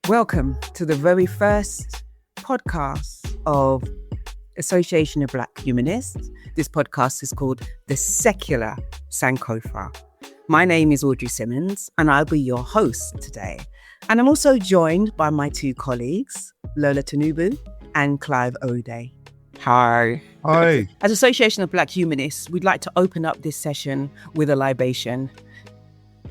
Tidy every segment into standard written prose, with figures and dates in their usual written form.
Welcome to the very first podcast of Association of Black Humanists. This podcast is called the Secular Sankofa. My name is Audrey Simmons and I'll be your host today. And I'm also joined by my two colleagues, Lola and Clive O'Day. Hi. Hi. As Association of Black Humanists, we'd like to open up this session with a libation.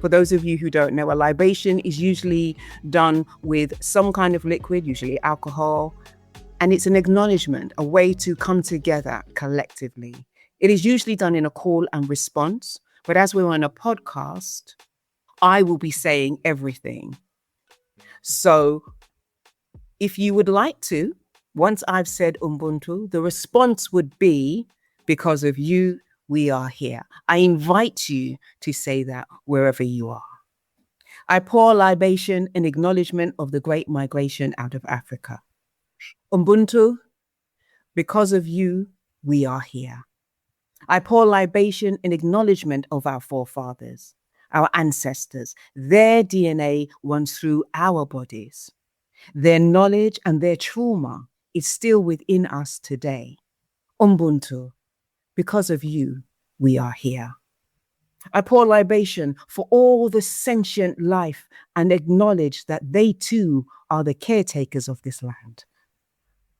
For those of you who don't know, a libation is usually done with some kind of liquid, usually alcohol, and it's an acknowledgement, a way to come together collectively. It is usually done in a call and response, but as we're on a podcast, I will be saying everything. So if you would like to, once I've said Ubuntu, the response would be, because of you, we are here. I invite you to say that wherever you are. I pour libation in acknowledgement of the great migration out of Africa. Ubuntu, because of you, we are here. I pour libation in acknowledgement of our forefathers, our ancestors. Their DNA runs through our bodies. Their knowledge and their trauma is still within us today. Ubuntu, because of you, we are here. I pour libation for all the sentient life and acknowledge that they too are the caretakers of this land.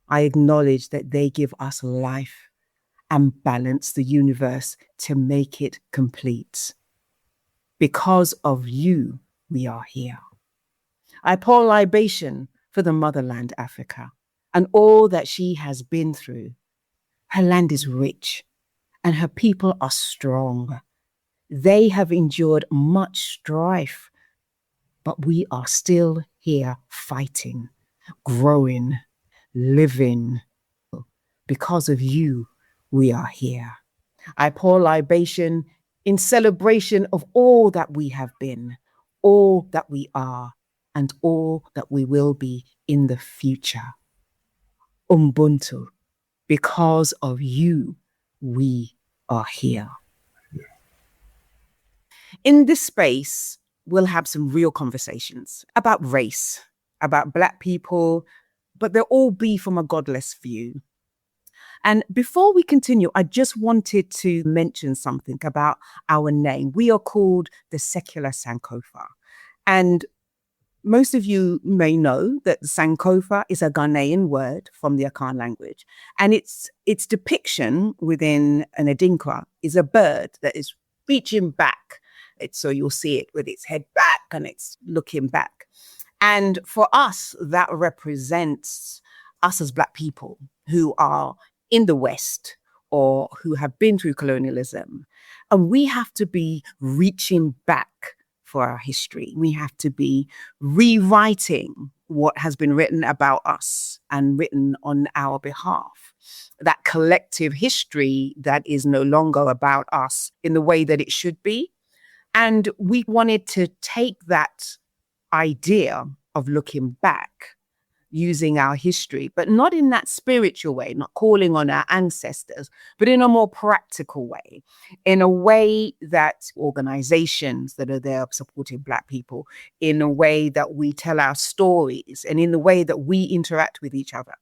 I acknowledge that they give us life and balance the universe to make it complete. Because of you, we are here. I pour libation for the motherland, Africa, and all that she has been through. Her land is rich and her people are strong. They have endured much strife, but we are still here fighting, growing, living. Because of you, we are here. I pour libation in celebration of all that we have been, all that we are, and all that we will be in the future. Ubuntu, because of you, we are here. In this space, we'll have some real conversations about race, about Black people, but they'll all be from a godless view. And before we continue, I just wanted to mention something about our name. We are called the Secular Sankofa. And most of you may know that Sankofa is a Ghanaian word from the Akan language. And its depiction within an Adinkra is a bird that is reaching back. So you'll see it with its head back and it's looking back. And for us, that represents us as Black people who are in the West or who have been through colonialism. And we have to be reaching back for our history. We have to be rewriting what has been written about us and written on our behalf. That collective history that is no longer about us in the way that it should be. And we wanted to take that idea of looking back, using our history, but not in that spiritual way, not calling on our ancestors, but in a more practical way, in a way that organizations that are there supporting Black people, in a way that we tell our stories, and in the way that we interact with each other.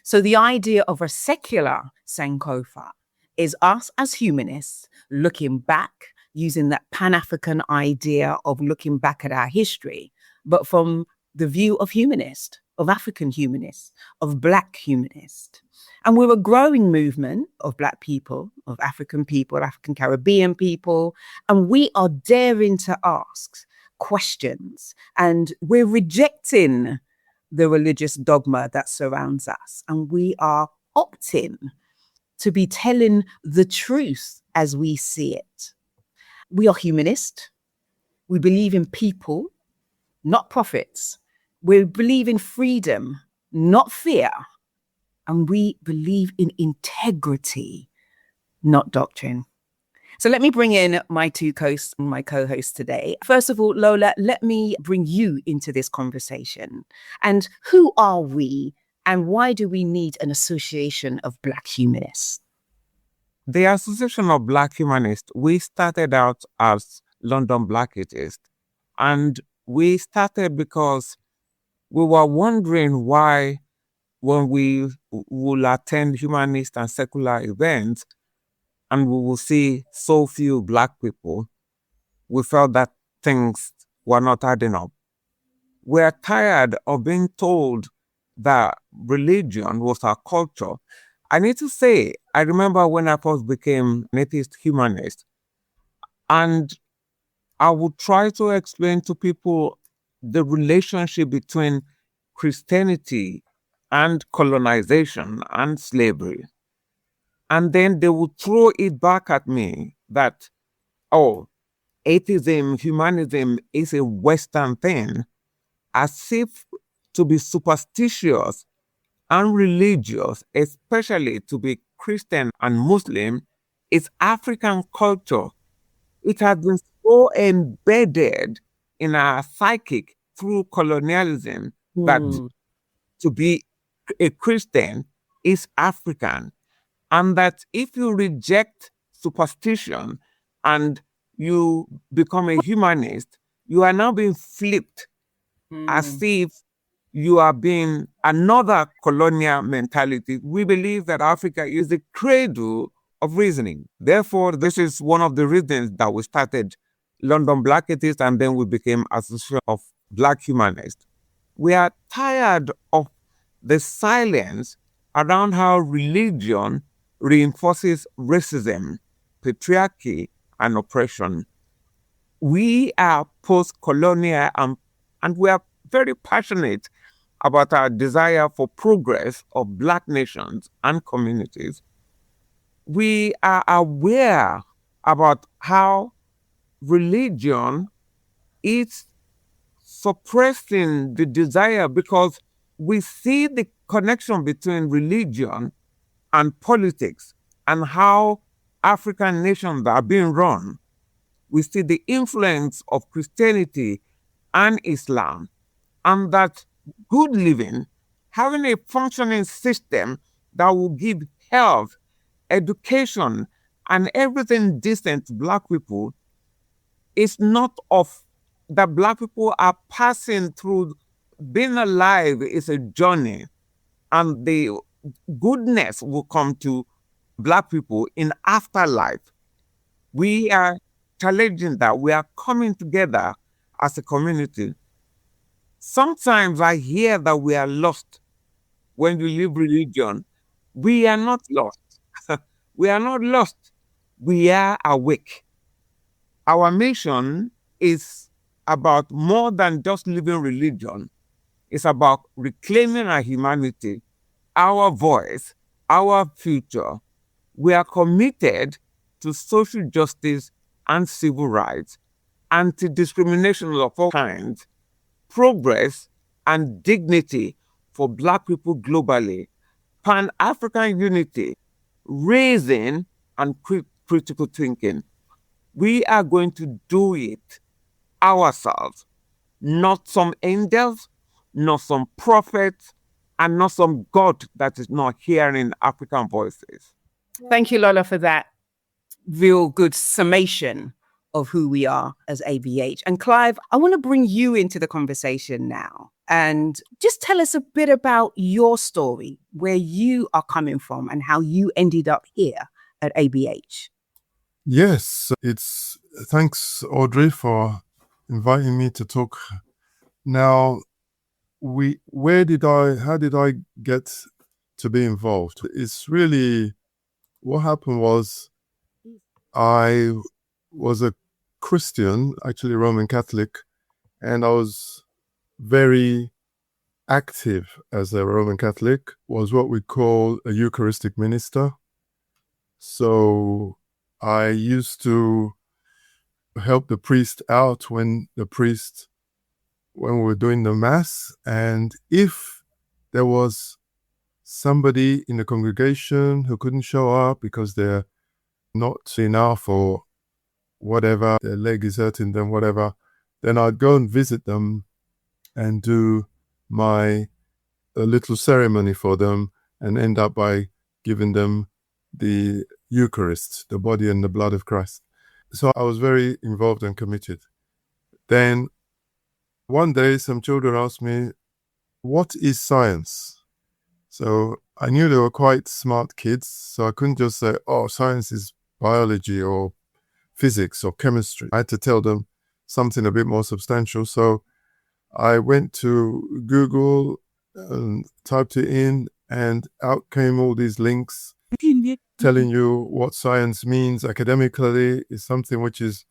So the idea of a secular Sankofa is us as humanists looking back, using that Pan-African idea of looking back at our history, but from the view of humanists, of African humanists, of Black humanists. And we're a growing movement of Black people, of African people, African Caribbean people, and we are daring to ask questions, and we're rejecting the religious dogma that surrounds us, and we are opting to be telling the truth as we see it. We are humanist. We believe in people, not profits. We believe in freedom, not fear. And we believe in integrity, not doctrine. So let me bring in my two hosts and my co-hosts today. First of all, Lola, let me bring you into this conversation. And who are we and why do we need an Association of Black Humanists? The Association of Black Humanists, we started out as London Black Atheists. And we started because we were wondering why, when we will attend humanist and secular events and we will see so few Black people, we felt that things were not adding up. We're tired of being told that religion was our culture. I need to say, I remember when I first became an atheist humanist, and I would try to explain to people the relationship between Christianity and colonization and slavery. And then they would throw it back at me that, oh, atheism, humanism is a Western thing, as if to be superstitious and religious, especially to be Christian and Muslim, is African culture. It has been so embedded in our psychic through colonialism that to be a Christian is African. And that if you reject superstition and you become a humanist, you are now being flipped as if you are being another colonial mentality. We believe that Africa is the cradle of reasoning. Therefore, this is one of the reasons that we started London Black Atheists and then we became Association of Black Humanists. We are tired of the silence around how religion reinforces racism, patriarchy, and oppression. We are post-colonial and we are very passionate about our desire for progress of Black nations and communities. We are aware about how religion is suppressing the desire because we see the connection between religion and politics and how African nations are being run. We see the influence of Christianity and Islam, and that good living, having a functioning system that will give health, education, and everything decent to Black people is not of that Black people are passing through. Being alive is a journey, and the goodness will come to Black people in afterlife. We are challenging that. We are coming together as a community. Sometimes I hear that we are lost when you leave religion. We are not lost. We are not lost. We are awake. Our mission is about more than just living religion. It's about reclaiming our humanity, our voice, our future. We are committed to social justice and civil rights, anti-discrimination of all kinds, progress and dignity for Black people globally, Pan-African unity, raising and critical thinking. We are going to do it ourselves, not some angels, not some prophets, and not some God that is not hearing African voices. Thank you, Lola, for that real good summation of who we are as ABH. And Clive, I want to bring you into the conversation now and just tell us a bit about your story, where you are coming from and how you ended up here at ABH. Yes, thanks, Audrey, for inviting me to talk. Now, how did I get to be involved? It's really, what happened was I was a Christian, actually Roman Catholic, and I was very active as a Roman Catholic, was what we call a Eucharistic minister. So I used to help the priest out when we were doing the Mass, and if there was somebody in the congregation who couldn't show up because they're not enough or whatever, their leg is hurting them, whatever, then I'd go and visit them and do a little ceremony for them and end up by giving them the Eucharist, the body and the blood of Christ. So I was very involved and committed. Then one day some children asked me, what is science? So I knew they were quite smart kids, so I couldn't just say, oh, science is biology or physics or chemistry. I had to tell them something a bit more substantial. So I went to Google and typed it in, and out came all these links telling you what science means academically is something which is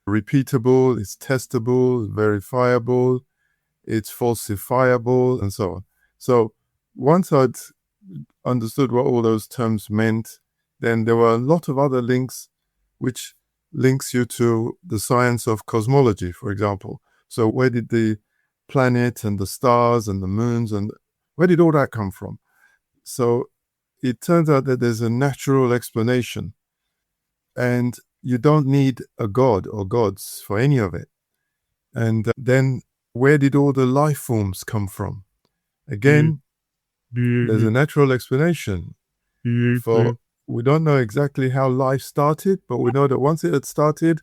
repeatable, it's testable, verifiable, it's falsifiable, and so on. So once I'd understood what all those terms meant, then there were a lot of other links which links you to the science of cosmology, for example. So where did the planet and the stars and the moons and where did all that come from? So it turns out that there's a natural explanation, and you don't need a god or gods for any of it. And then where did all the life forms come from? Again, there's a natural explanation. For we don't know exactly how life started, but we know that once it had started,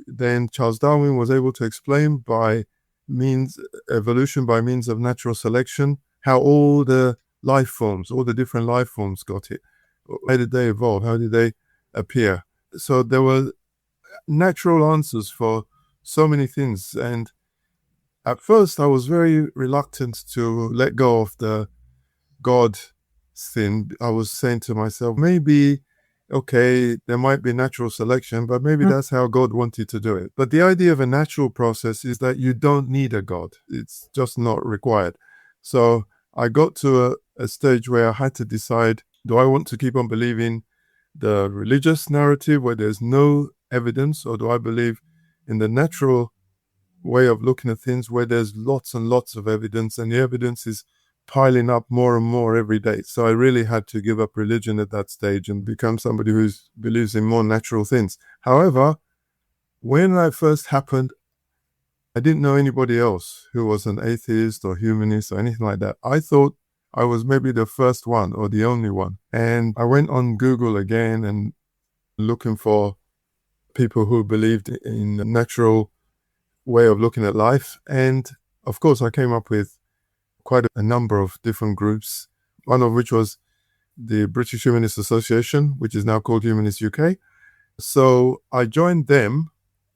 then Charles Darwin was able to explain by means evolution by means of natural selection how all the life forms, all the different life forms got it. How did they evolve? How did they appear? So there were natural answers for so many things. And at first, I was very reluctant to let go of the God thing. I was saying to myself, maybe, okay, there might be natural selection, but maybe that's how God wanted to do it. But the idea of a natural process is that you don't need a God. It's just not required. So I got to a stage where I had to decide, do I want to keep on believing the religious narrative where there's no evidence, or do I believe in the natural way of looking at things where there's lots and lots of evidence, and the evidence is piling up more and more every day? So I really had to give up religion at that stage and become somebody who believes in more natural things. However, when that first happened, I didn't know anybody else who was an atheist or humanist or anything like that. I thought I was maybe the first one or the only one. And I went on Google again and looking for people who believed in a natural way of looking at life. And of course, I came up with quite a number of different groups, one of which was the British Humanist Association, which is now called Humanist UK. So I joined them,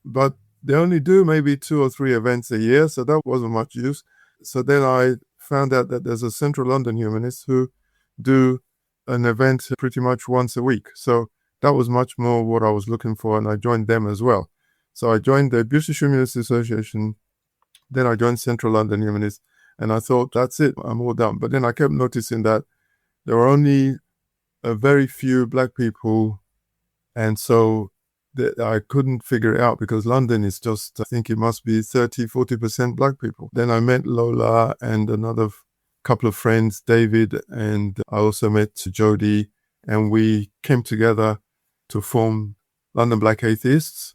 but they only do maybe 2 or 3 events a year, so that wasn't much use. So then I found out that there's a Central London Humanists who do an event pretty much once a week. So that was much more what I was looking for, and I joined them as well. So I joined the British Humanist Association, then I joined Central London Humanists, and I thought, that's it, I'm all done. But then I kept noticing that there were only a very few Black people, and so I couldn't figure it out because London is just, I think it must be 30-40% Black people. Then I met Lola and another couple of friends, David, and I also met Jody, and we came together to form London Black Atheists.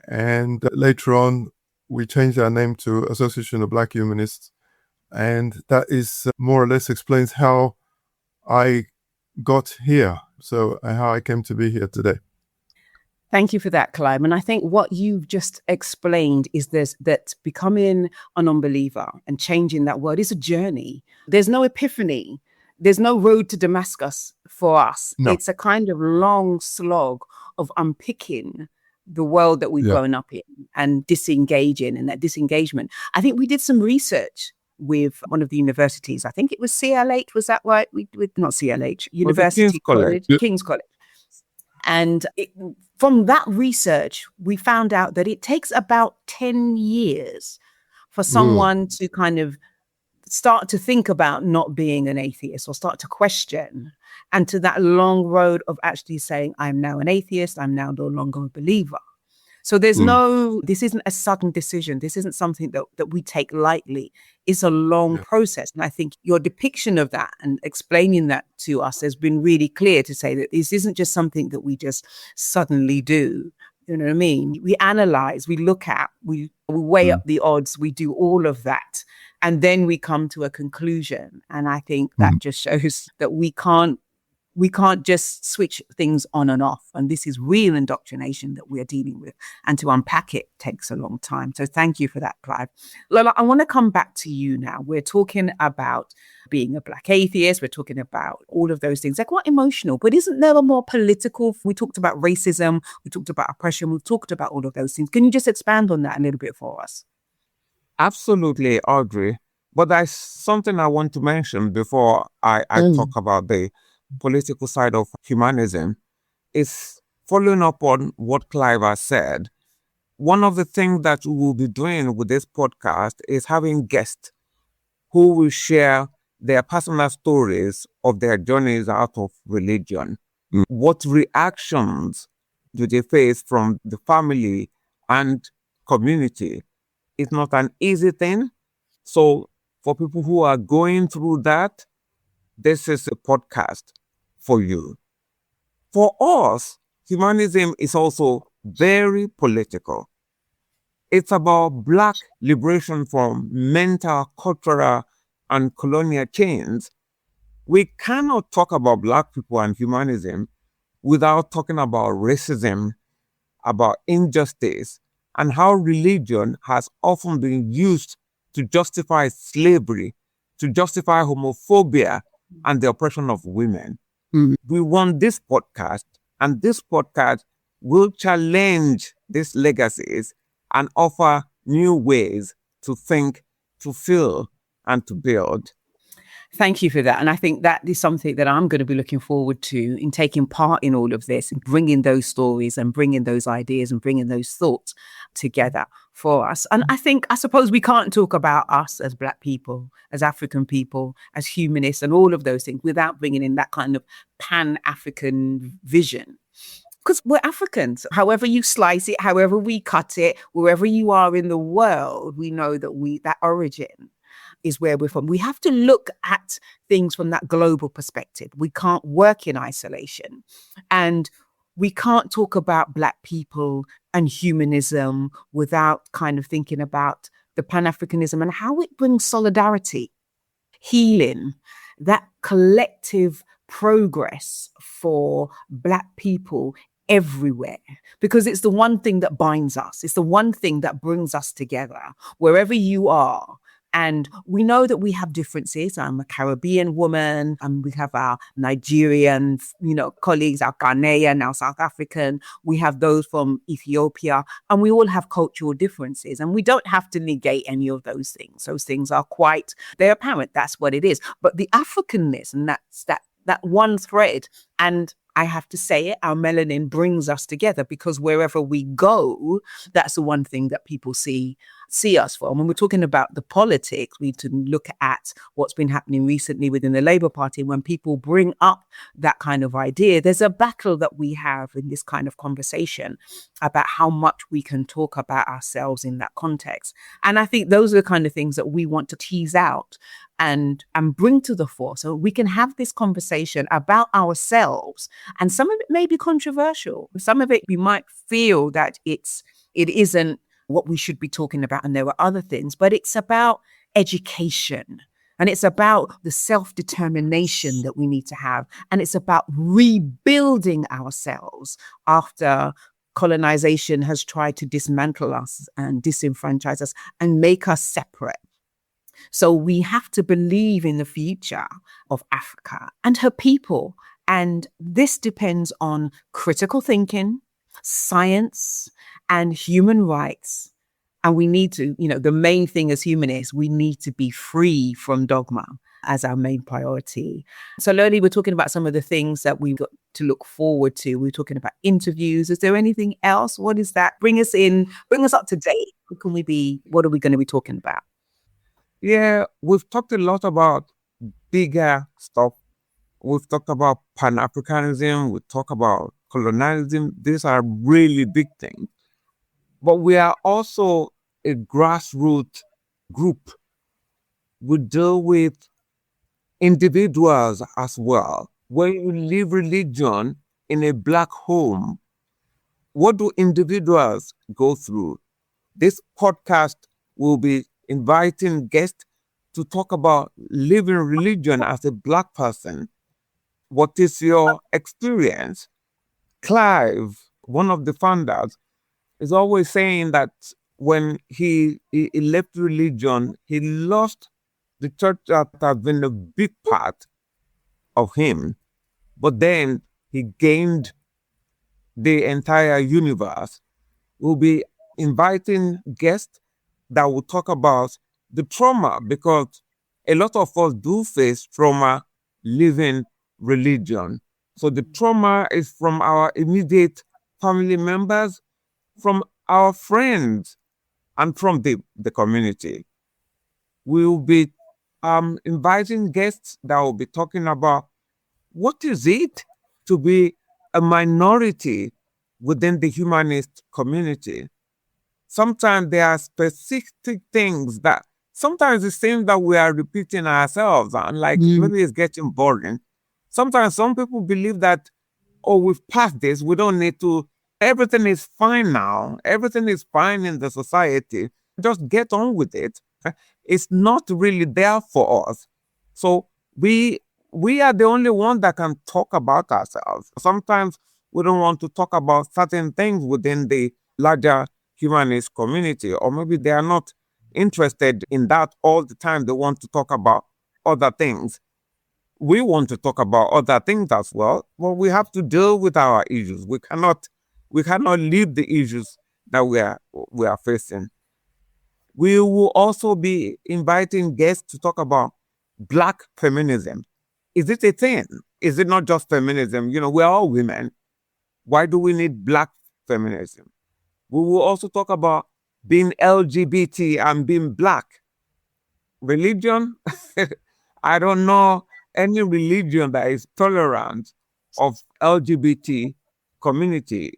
And later on, we changed our name to Association of Black Humanists. And that is more or less explains how I got here. So how I came to be here today. Thank you for that, Clive. And I think what you've just explained is that becoming an unbeliever and changing that word is a journey. There's no epiphany. There's no road to Damascus for us. No. It's a kind of long slog of unpicking the world that we've grown up in and disengaging, and that disengagement. I think we did some research with one of the universities. I think it was CLH. Was that right? Not CLH, University College, King's College. And from that research, we found out that it takes about 10 years for someone to kind of start to think about not being an atheist or start to question, and to that long road of actually saying, I'm now an atheist, I'm now no longer a believer. So there's this isn't a sudden decision. This isn't something that we take lightly. It's a long process. And I think your depiction of that and explaining that to us has been really clear to say that this isn't just something that we just suddenly do. You know what I mean? We analyze, we look at, we weigh up the odds, we do all of that. And then we come to a conclusion. And I think that just shows that we can't We can't just switch things on and off. And this is real indoctrination that we're dealing with. And to unpack it takes a long time. So thank you for that, Clive. Lola, I want to come back to you now. We're talking about being a Black atheist. We're talking about all of those things. They're quite emotional, but isn't there a more political? We talked about racism. We talked about oppression. We've talked about all of those things. Can you just expand on that a little bit for us? Absolutely, Audrey. But there's something I want to mention before I talk about the political side of humanism. Is following up on what Clive has said. One of the things that we will be doing with this podcast is having guests who will share their personal stories of their journeys out of religion. What reactions do they face from the family and community? It's not an easy thing. So for people who are going through that, this is a podcast for you. For us, humanism is also very political. It's about Black liberation from mental, cultural, and colonial chains. We cannot talk about Black people and humanism without talking about racism, about injustice, and how religion has often been used to justify slavery, to justify homophobia, and the oppression of women. We want this podcast, and this podcast will challenge these legacies and offer new ways to think, to feel, and to build. Thank you for that. And I think that is something that I'm going to be looking forward to in taking part in all of this and bringing those stories and bringing those ideas and bringing those thoughts together for us. And I suppose we can't talk about us as Black people, as African people, as humanists and all of those things without bringing in that kind of Pan-African vision. Because we're Africans, however you slice it, however we cut it, wherever you are in the world, we know that that origin is where we're from. We have to look at things from that global perspective. We can't work in isolation. And we can't talk about Black people and humanism without kind of thinking about the Pan-Africanism and how it brings solidarity, healing, that collective progress for Black people everywhere, because it's the one thing that binds us. It's the one thing that brings us together wherever you are. And we know that we have differences. I'm a Caribbean woman, and we have our Nigerian, colleagues, our Ghanaian, our South African. We have those from Ethiopia, and we all have cultural differences. And we don't have to negate any of those things. Those things are they're apparent. That's what it is. But the Africanness, and that's that one thread. And I have to say it, our melanin brings us together, because wherever we go, that's the one thing that people see us for. And when we're talking about the politics, we need to look at what's been happening recently within the Labour Party. When people bring up that kind of idea, there's a battle that we have in this kind of conversation about how much we can talk about ourselves in that context. And I think those are the kind of things that we want to tease out and bring to the fore, so we can have this conversation about ourselves. And some of it may be controversial. Some of it we might feel that it isn't what we should be talking about, and there are other things, but it's about education, and it's about the self-determination that we need to have, and it's about rebuilding ourselves after colonization has tried to dismantle us and disenfranchise us and make us separate. So we have to believe in the future of Africa and her people. And this depends on critical thinking, science, and human rights. And we need to, the main thing as humanists, we need to be free from dogma as our main priority. So Lola, we're talking about some of the things that we've got to look forward to. We're talking about interviews. Is there anything else? What is that? Bring us up to date. What are we going to be talking about? Yeah, we've talked a lot about bigger stuff. We've talked about Pan-Africanism. We talk about colonialism. These are really big things. But we are also a grassroots group. We deal with individuals as well. When you live religion in a Black home, what do individuals go through? This podcast will be inviting guests to talk about living religion as a Black person. What is your experience? Clive, one of the founders, is always saying that when he left religion, he lost the church that has been a big part of him, but then he gained the entire universe. We'll be inviting guests that will talk about the trauma, because a lot of us do face trauma living religion. So the trauma is from our immediate family members, from our friends, and from the community. We will be inviting guests that will be talking about what is it to be a minority within the humanist community. Sometimes there are specific things that sometimes it seems that we are repeating ourselves, and like maybe it's getting boring. Sometimes some people believe that, oh, we've passed this, we don't need to, everything is fine now, everything is fine in the society, just get on with it. It's not really there for us. So we are the only one that can talk about ourselves. Sometimes we don't want to talk about certain things within the larger humanist community, or maybe they are not interested in that all the time. They want to talk about other things. We want to talk about other things as well, but we have to deal with our issues. We cannot leave the issues that we are facing. We will also be inviting guests to talk about Black feminism. Is it a thing? Is it not just feminism? We're all women. Why do we need Black feminism? We will also talk about being LGBT and being Black. Religion? I don't know any religion that is tolerant of LGBT community.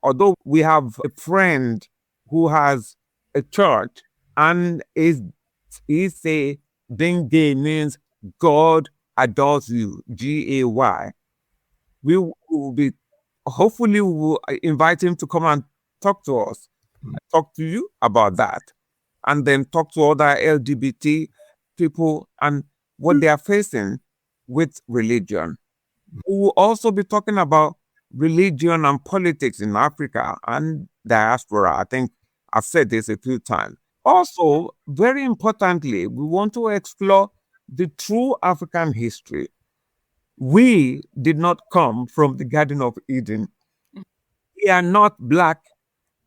Although we have a friend who has a church, and he say being gay means God adores you, GAY. We will be, hopefully we will invite him to come and talk to us, talk to you about that, and then talk to other LGBT people and what they are facing with religion. We will also be talking about religion and politics in Africa and diaspora. I think I've said this a few times. Also, very importantly, we want to explore the true African history. We did not come from the Garden of Eden. We are not Black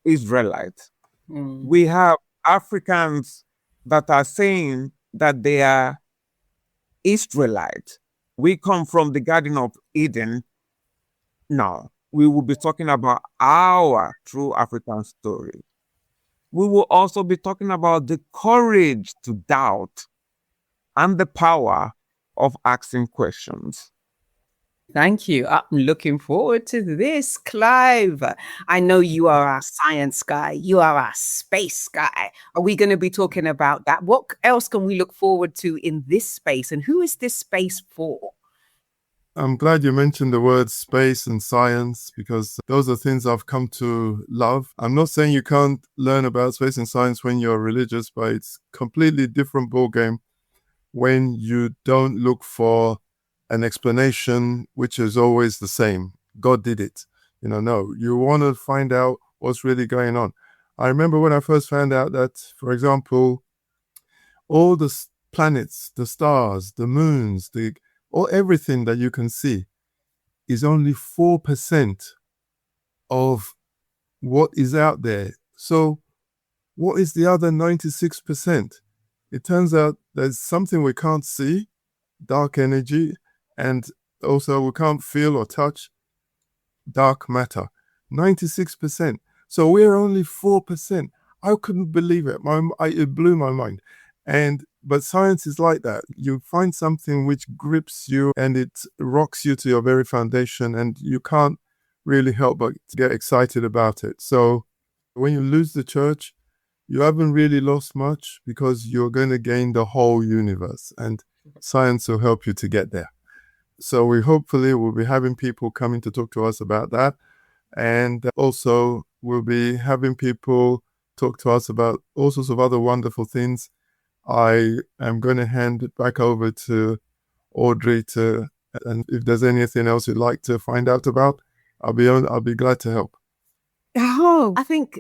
Israelites. We have Africans that are saying that they are Israelites. We come from the Garden of Eden. Now, we will be talking about our true African story. We will also be talking about the courage to doubt and the power of asking questions. Thank you. I'm looking forward to this, Clive. I know you are our science guy. You are our space guy. Are we going to be talking about that? What else can we look forward to in this space? And who is this space for? I'm glad you mentioned the words space and science, because those are things I've come to love. I'm not saying you can't learn about space and science when you're religious, but it's a completely different ballgame when you don't look for an explanation which is always the same. God did it. No, you want to find out what's really going on. I remember when I first found out that, for example, all the planets, the stars, the moons, everything that you can see is only 4% of what is out there. So what is the other 96%? It turns out there's something we can't see, dark energy, and also we can't feel or touch, dark matter. 96%. So we're only 4%. I couldn't believe it. It blew my mind. But science is like that. You find something which grips you and it rocks you to your very foundation, and you can't really help but get excited about it. So when you lose the church, you haven't really lost much, because you're going to gain the whole universe, and science will help you to get there. So we hopefully will be having people coming to talk to us about that. And also we'll be having people talk to us about all sorts of other wonderful things. I am going to hand it back over to Audrey to And if there's anything else you'd like to find out about, I'll be glad to help. Oh, I think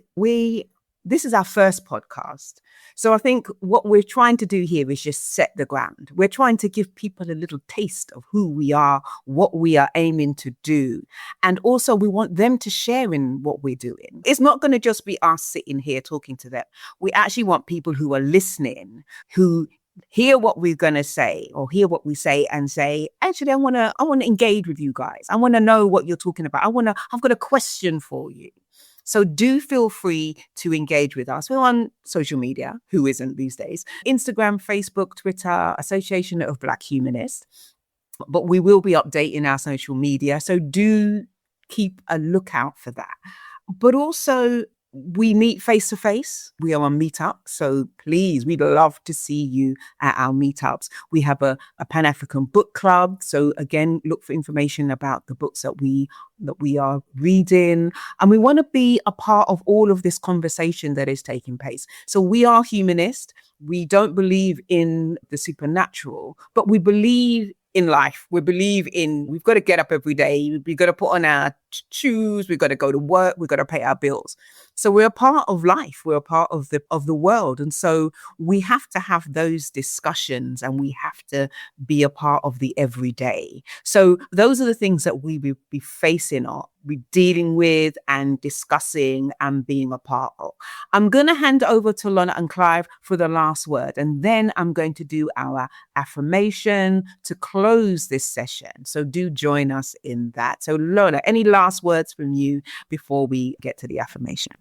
this is our first podcast. So I think what we're trying to do here is just set the ground. We're trying to give people a little taste of who we are, what we are aiming to do. And also we want them to share in what we're doing. It's not going to just be us sitting here talking to them. We actually want people who are listening, who hear what we're going to say or hear what we say and say, actually, I want to engage with you guys. I want to know what you're talking about. I've got a question for you. So do feel free to engage with us. We're on social media. Who isn't these days? Instagram, Facebook, Twitter, Association of Black Humanists. But we will be updating our social media. So do keep a lookout for that. But also, we meet face to face. We are on Meetup. So please, we'd love to see you at our meetups. We have a Pan-African book club. So again, look for information about the books that we are reading. And we want to be a part of all of this conversation that is taking place. So we are humanist. We don't believe in the supernatural, but we believe in life. We believe in, we've got to get up every day. We've got to put on our shoes. We've got to go to work. We've got to pay our bills. So we're a part of life. We're a part of the world. And so we have to have those discussions and we have to be a part of the everyday. So those are the things that we will be facing or be dealing with and discussing and being a part of. I'm going to hand over to Lola and Clive for the last word. And then I'm going to do our affirmation to close this session. So do join us in that. So Lola, any last words from you before we get to the affirmation?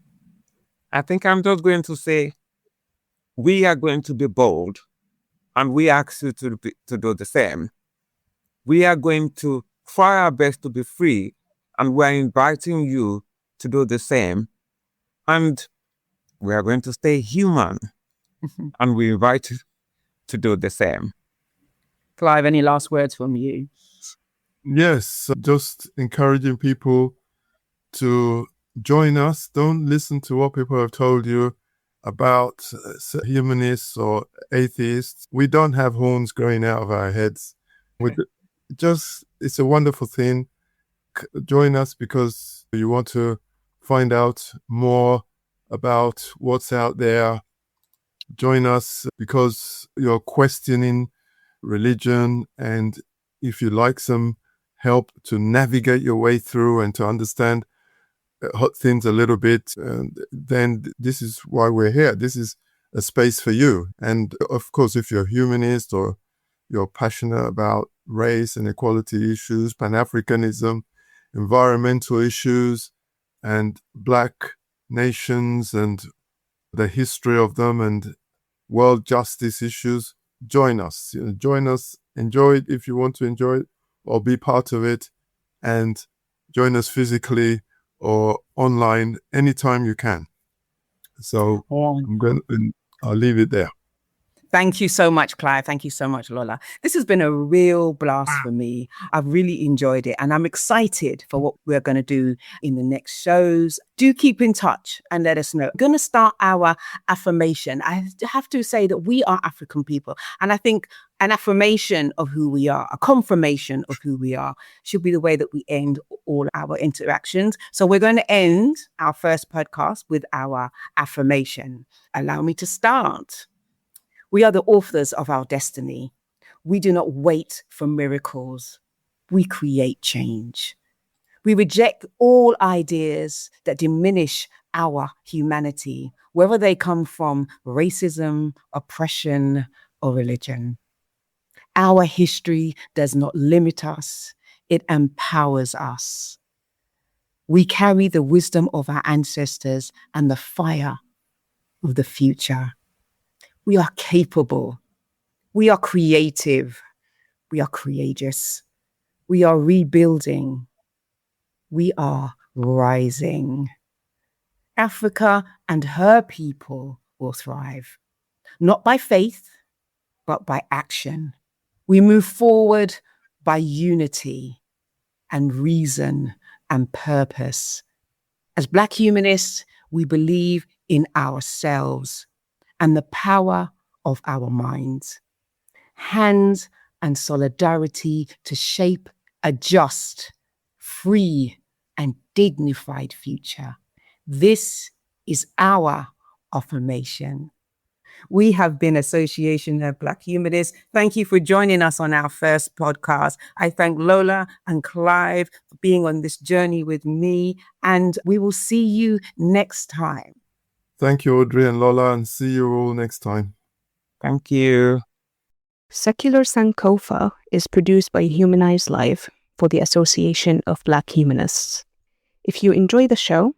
I think I'm just going to say, we are going to be bold, and we ask you to do the same. We are going to try our best to be free, and we're inviting you to do the same. And we are going to stay human, and we invite you to do the same. Clive, any last words from you? Yes, just encouraging people to join us. Don't listen to what people have told you about humanists or atheists. We don't have horns growing out of our heads. It's a wonderful thing. Join us because you want to find out more about what's out there. Join us because you're questioning religion, and if you like some help to navigate your way through and to understand things a little bit, then this is why we're here. This is a space for you. And of course, if you're a humanist or you're passionate about race and equality issues, Pan-Africanism, environmental issues, and Black nations and the history of them and world justice issues, join us. Join us. Enjoy it if you want to enjoy it or be part of it, and join us physically or online anytime you can. So I'll leave it there. Thank you so much, Clive. Thank you so much, Lola. This has been a real blast for me. I've really enjoyed it and I'm excited for what we're going to do in the next shows. Do keep in touch and let us know. We're going to start our affirmation. I have to say that we are African people. And I think an affirmation of who we are, a confirmation of who we are, should be the way that we end all our interactions. So we're going to end our first podcast with our affirmation. Allow me to start. We are the authors of our destiny. We do not wait for miracles. We create change. We reject all ideas that diminish our humanity, whether they come from racism, oppression, or religion. Our history does not limit us. It empowers us. We carry the wisdom of our ancestors and the fire of the future. We are capable. We are creative. We are courageous. We are rebuilding. We are rising. Africa and her people will thrive, not by faith, but by action. We move forward by unity and reason and purpose. As Black humanists, we believe in ourselves and the power of our minds. Hands and solidarity to shape a just, free, and dignified future. This is our affirmation. We have been Association of Black Humanists. Thank you for joining us on our first podcast. I thank Lola and Clive for being on this journey with me, and we will see you next time. Thank you, Audrey and Lola, and see you all next time. Thank you. Secular Sankofa is produced by Humanize Live for the Association of Black Humanists. If you enjoy the show,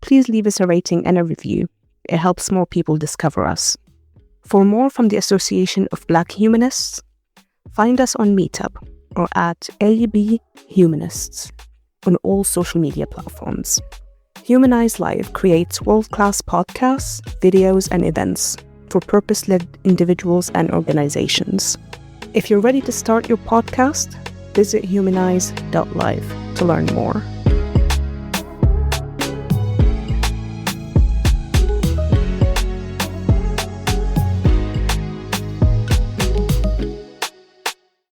please leave us a rating and a review. It helps more people discover us. For more from the Association of Black Humanists, find us on Meetup or at AB Humanists on all social media platforms. Humanize Live creates world-class podcasts, videos, and events for purpose-led individuals and organizations. If you're ready to start your podcast, visit humanize.live to learn more.